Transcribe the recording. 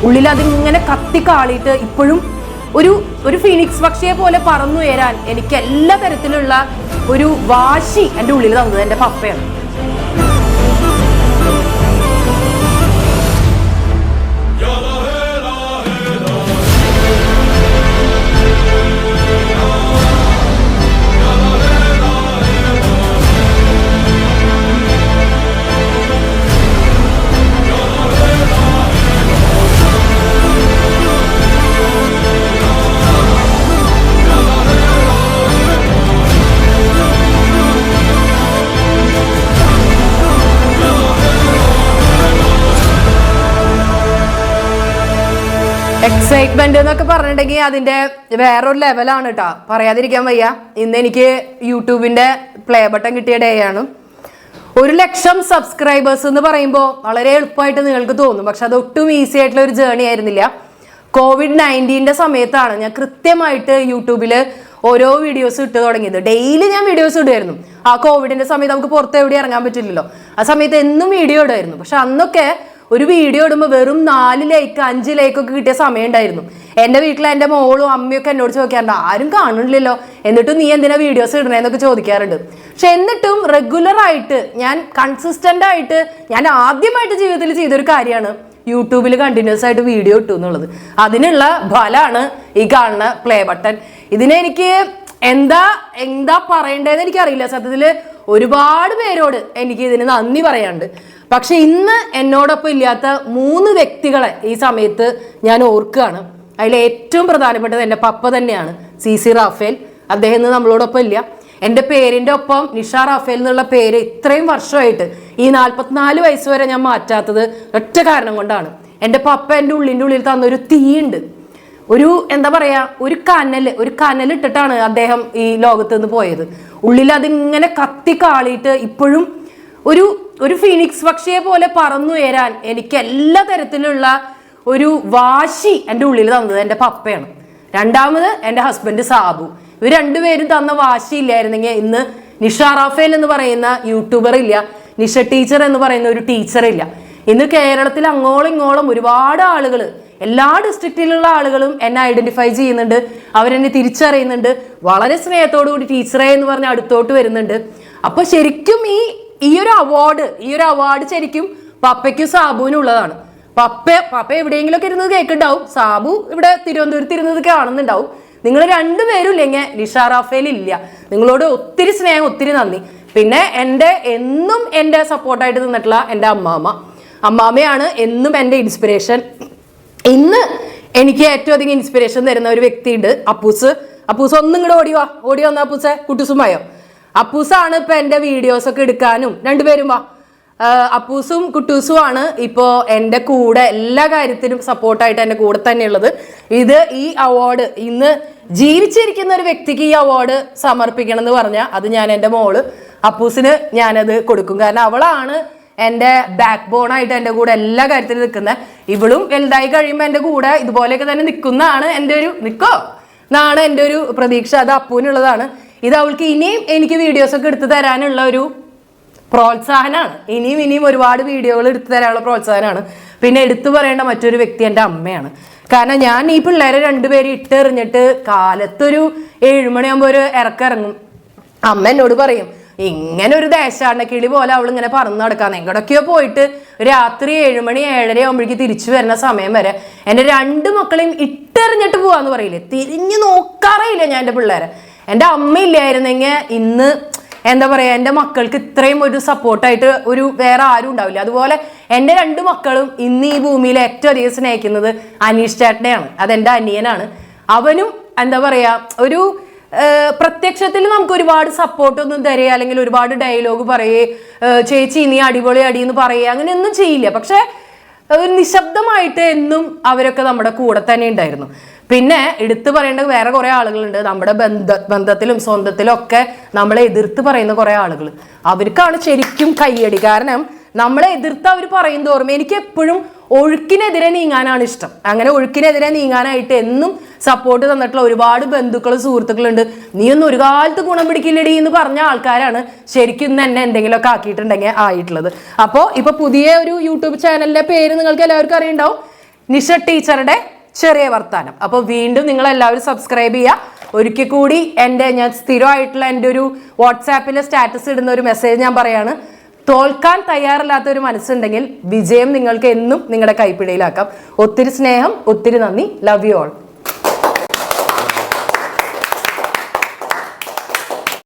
ഉള്ളിൽ അതിങ്ങനെ കത്തിക്കാളിയിട്ട് ഇപ്പോഴും ഒരു ഫീനിക്സ് പക്ഷിയെ പോലെ പറന്നുയരാൻ എനിക്ക് എല്ലാ തരത്തിലുള്ള ഒരു വാശി എൻ്റെ ഉള്ളിൽ തന്നത് എൻ്റെ പപ്പയാണ്. എക്സൈറ്റ്മെന്റ് എന്നൊക്കെ പറഞ്ഞിട്ടുണ്ടെങ്കിൽ അതിന്റെ വേറൊരു ലെവലാണ് കേട്ടോ, പറയാതിരിക്കാൻ വയ്യ. ഇന്ന് എനിക്ക് യൂട്യൂബിന്റെ പ്ലേ ബട്ടൺ കിട്ടിയ ഡേ ആണ്. 1,00,000 സബ്സ്ക്രൈബേഴ്സ് എന്ന് പറയുമ്പോൾ വളരെ എളുപ്പമായിട്ട് നിങ്ങൾക്ക് തോന്നും, പക്ഷെ അത് ഒട്ടും ഈസി ആയിട്ടുള്ള ഒരു ജേർണി ആയിരുന്നില്ല. COVID-19 സമയത്താണ് ഞാൻ കൃത്യമായിട്ട് യൂട്യൂബിൽ ഓരോ വീഡിയോസ് ഇട്ട് തുടങ്ങിയത്. ഡെയിലി ഞാൻ വീഡിയോസ് ഇടുമായിരുന്നു. ആ കോവിഡിന്റെ സമയത്ത് നമുക്ക് പുറത്ത് എവിടെ ഇറങ്ങാൻ പറ്റില്ലല്ലോ, ആ സമയത്ത് എന്നും വീഡിയോ ഇടുമായിരുന്നു. പക്ഷെ അന്നൊക്കെ ഒരു വീഡിയോ ഇടുമ്പോൾ വെറും 4 ലൈക്ക് 5 ലൈക്കൊക്കെ കിട്ടിയ സമയം ഉണ്ടായിരുന്നു. എൻ്റെ വീട്ടിൽ എൻ്റെ മോളും അമ്മയൊക്കെ എന്നോട് ചോദിക്കാറുണ്ട്, ആരും കാണണില്ലല്ലോ, എന്നിട്ടും നീ എന്തിനാ വീഡിയോസ് ഇടണേന്നൊക്കെ ചോദിക്കാറുണ്ട്. പക്ഷെ എന്നിട്ടും റെഗുലറായിട്ട് ഞാൻ കൺസിസ്റ്റൻ്റ് ആയിട്ട് ഞാൻ ആദ്യമായിട്ട് ജീവിതത്തിൽ ചെയ്തൊരു കാര്യമാണ് യൂട്യൂബിൽ കണ്ടിന്യൂസ് ആയിട്ട് വീഡിയോ ഇട്ടു എന്നുള്ളത്. അതിനുള്ള ഫലമാണ് ഈ കാണുന്ന പ്ലേ ബട്ടൺ. ഇതിനെ എനിക്ക് എന്താ പറയേണ്ടതെന്ന് എനിക്കറിയില്ല. സത്യത്തിൽ ഒരുപാട് പേരോട് എനിക്ക് ഇതിന് നന്ദി പറയാനുണ്ട്. പക്ഷെ ഇന്ന് എന്നോടൊപ്പം ഇല്ലാത്ത 3 വ്യക്തികളെ ഈ സമയത്ത് ഞാൻ ഓർക്കുകയാണ്. അതിൽ ഏറ്റവും പ്രധാനപ്പെട്ടത് എൻ്റെ പപ്പ തന്നെയാണ്, CC റാഫേൽ. അദ്ദേഹം ഇന്ന് നമ്മളോടൊപ്പം ഇല്ല. എൻ്റെ പേരിൻ്റെ ഒപ്പം നിഷ റാഫേൽ എന്നുള്ള പേര് ഇത്രയും വർഷമായിട്ട് ഈ 44 വയസ്സ് വരെ ഞാൻ മാറ്റാത്തത് ഒറ്റ കാരണം കൊണ്ടാണ്. എൻ്റെ പപ്പ എൻ്റെ ഉള്ളിൽ തന്നൊരു തീയുണ്ട്, എന്താ പറയാ, ഒരു കനൽ ഇട്ടിട്ടാണ് അദ്ദേഹം ഈ ലോകത്ത് നിന്ന് പോയത്. ഉള്ളിൽ അതിങ്ങനെ കത്തിക്കാളിയിട്ട് ഇപ്പോഴും ഒരു ഫീനിക്സ് പക്ഷിയെ പോലെ പറന്നുയരാൻ എനിക്ക് എല്ലാ തരത്തിലുള്ള ഒരു വാശി എൻ്റെ ഉള്ളിൽ തന്നത് എൻ്റെ പപ്പയാണ്. രണ്ടാമത് എൻ്റെ ഹസ്ബൻഡ് സാബു. ഇവർ രണ്ടുപേരും തന്ന വാശി ഇല്ലായിരുന്നെങ്കിൽ ഇന്ന് നിഷ റാഫേൽ എന്ന് പറയുന്ന യൂട്യൂബർ ഇല്ല, നിഷ ടീച്ചർ എന്ന് പറയുന്ന ഒരു ടീച്ചർ ഇല്ല. ഇന്ന് കേരളത്തിൽ അങ്ങോളം ഇങ്ങോളം ഒരുപാട് ആളുകൾ, എല്ലാ ഡിസ്ട്രിക്റ്റിലുള്ള ആളുകളും എന്നെ ഐഡന്റിഫൈ ചെയ്യുന്നുണ്ട്, അവരെന്നെ തിരിച്ചറിയുന്നുണ്ട്, വളരെ സ്നേഹത്തോടു കൂടി ടീച്ചറെ എന്ന് പറഞ്ഞ് അടുത്തോട്ട് വരുന്നുണ്ട്. അപ്പൊ ശരിക്കും ഈ ഒരു അവാർഡ് ശരിക്കും പപ്പയ്ക്കും സാബുവിനും ഉള്ളതാണ്. പപ്പ എവിടെയെങ്കിലുമൊക്കെ ഇരുന്നത് കേൾക്കുന്നുണ്ടാവും, സാബു ഇവിടെ തിരുവനന്തപുരത്ത് ഇരുന്നത് കാണുന്നുണ്ടാവും. നിങ്ങൾ രണ്ടുപേരും ഇല്ലെങ്കിൽ നിഷ റാഫേൽ ഇല്ല. നിങ്ങളോട് ഒത്തിരി സ്നേഹം, ഒത്തിരി നന്ദി. പിന്നെ എന്നും എൻ്റെ സപ്പോർട്ടായിട്ട് നിന്നിട്ടുള്ള എൻ്റെ അമ്മാമയാണ് എന്നും എൻ്റെ ഇൻസ്പിറേഷൻ. ഇന്ന് എനിക്ക് ഏറ്റവും അധികം ഇൻസ്പിറേഷൻ തരുന്ന ഒരു വ്യക്തിയുണ്ട്, അപ്പൂസ്. ഒന്നും ഇങ്ങോട്ട് ഓടി വന്ന അപ്പൂസെ, കുട്ടൂസുമായോ? അപ്പൂസാണ് ഇപ്പൊ എൻ്റെ വീഡിയോസ് ഒക്കെ എടുക്കാനും, രണ്ടുപേരും അപ്പൂസും കുട്ടൂസും ആണ് ഇപ്പോൾ എൻ്റെ കൂടെ എല്ലാ കാര്യത്തിലും സപ്പോർട്ടായിട്ട് എൻ്റെ കൂടെ തന്നെയുള്ളത്. ഈ അവാർഡ് ഇന്ന് ജീവിച്ചിരിക്കുന്ന ഒരു വ്യക്തിക്ക് ഈ അവാർഡ് സമർപ്പിക്കണം എന്ന് പറഞ്ഞാൽ അത് ഞാൻ എൻ്റെ മോള് അപ്പൂസിന് ഞാനത് കൊടുക്കും. കാരണം അവളാണ് എൻ്റെ ബാക്ക് ബോണായിട്ട് എൻ്റെ കൂടെ എല്ലാ കാര്യത്തിലും നിൽക്കുന്നത്. ഇവളും വലുതായി കഴിയുമ്പോൾ എൻ്റെ കൂടെ ഇതുപോലെയൊക്കെ തന്നെ നിൽക്കുന്നതാണ് എൻ്റെ ഒരു പ്രതീക്ഷ. അത് അപ്പൂനുള്ളതാണ്. ഇത് അവൾക്ക് ഇനിയും എനിക്ക് വീഡിയോസൊക്കെ എടുത്തു തരാനുള്ള ഒരു പ്രോത്സാഹനമാണ്. ഇനിയും ഒരുപാട് വീഡിയോകൾ എടുത്തു തരാനുള്ള പ്രോത്സാഹനമാണ്. പിന്നെ എടുത്തു പറയേണ്ട മറ്റൊരു വ്യക്തി എൻ്റെ അമ്മയാണ്. കാരണം ഞാൻ ഈ പിള്ളേരെ രണ്ടുപേരും ഇട്ടെറിഞ്ഞിട്ട് കാലത്തൊരു 7 മണിയാകുമ്പോൾ ഒരു ഇറങ്ങിറങ്ങും. അമ്മ എന്നോട് പറയും, ഇങ്ങനെ ഒരു ദേശാടന കിളി പോലെ അവൾ ഇങ്ങനെ പറന്ന് നടക്കാന്ന്. എങ്ങോട്ടൊക്കെയോ പോയിട്ട് രാത്രി 7 മണി 7:30 ആകുമ്പോഴേക്ക് തിരിച്ചു വരുന്ന സമയം വരെ എൻ്റെ 2 മക്കളെയും ഇട്ടെറിഞ്ഞിട്ട് പോവാന്ന് പറയില്ലേ, തിരിഞ്ഞു നോക്കാറേയില്ല ഞാൻ എൻ്റെ പിള്ളേരെ. എൻ്റെ അമ്മ ഇല്ലായിരുന്നെങ്കിൽ ഇന്ന് എന്താ പറയുക, എൻ്റെ മക്കൾക്ക് ഇത്രയും ഒരു സപ്പോർട്ടായിട്ട് വേറെ ആരും ഉണ്ടാവില്ല. അതുപോലെ എൻ്റെ 2 മക്കളും ഇന്ന് ഈ ഭൂമിയിൽ ഏറ്റവും അധികം സ്നേഹിക്കുന്നത് അനീഷ് ചേട്ടനെയാണ്. അതെൻ്റെ അനിയനാണ്. അവനും എന്താ പറയുക, പ്രത്യക്ഷത്തിൽ നമുക്ക് ഒരുപാട് സപ്പോർട്ടൊന്നും തരിക, അല്ലെങ്കിൽ ഒരുപാട് ഡയലോഗ് പറയേ, ചേച്ചി നീ അടിപൊളി അടിയെന്ന് പറയുക, അങ്ങനെയൊന്നും ചെയ്യില്ല. പക്ഷെ നിശബ്ദമായിട്ട് എന്നും അവരൊക്കെ നമ്മുടെ കൂടെ തന്നെ ഉണ്ടായിരുന്നു. പിന്നെ എടുത്തു പറയേണ്ട വേറെ കുറെ ആളുകളുണ്ട്. നമ്മുടെ ബന്ധത്തിലും സ്വന്തത്തിലും ഒക്കെ നമ്മളെ എതിർത്ത് പറയുന്ന കുറെ ആളുകൾ. അവർക്കാണ് ശരിക്കും കയ്യടി. കാരണം നമ്മളെ എതിർത്ത് അവർ പറയും തോറും എനിക്ക് എപ്പോഴും ഒഴുക്കിനെതിരെ നീങ്ങാനാണ് ഇഷ്ടം. അങ്ങനെ ഒഴുക്കിനെതിരെ നീങ്ങാനായിട്ട് എന്നും സപ്പോർട്ട് തന്നിട്ടുള്ള ഒരുപാട് ബന്ധുക്കളും സുഹൃത്തുക്കളുണ്ട്. നീ ഒന്നും ഒരു കാലത്ത് ഗുണം പിടിക്കില്ലടി എന്ന് പറഞ്ഞ ആൾക്കാരാണ് ശരിക്കും ഇന്ന് എന്നെ എന്തെങ്കിലുമൊക്കെ ആക്കിയിട്ടുണ്ടെങ്കിൽ ആയിട്ടുള്ളത്. അപ്പോൾ ഇപ്പൊ പുതിയ ഒരു യൂട്യൂബ് ചാനലിന്റെ പേര് നിങ്ങൾക്ക് എല്ലാവർക്കും അറിയുണ്ടാവും, നിഷ ടീച്ചറുടെ ചെറിയ വർത്താനം. അപ്പോൾ വീണ്ടും നിങ്ങൾ എല്ലാവരും സബ്സ്ക്രൈബ് ചെയ്യുക. ഒരിക്കൽ കൂടി ഞാൻ സ്ഥിരമായിട്ടുള്ള എൻ്റെ ഒരു വാട്സാപ്പിലെ സ്റ്റാറ്റസ് ഇടുന്ന ഒരു മെസ്സേജ് ഞാൻ പറയാണ്, തോൽക്കാൻ തയ്യാറില്ലാത്ത ഒരു മനസ്സുണ്ടെങ്കിൽ വിജയം നിങ്ങൾക്ക് എന്നും നിങ്ങളുടെ കൈപ്പിടിയിലാക്കാം. ഒത്തിരി സ്നേഹം, ഒത്തിരി നന്ദി. Love you all.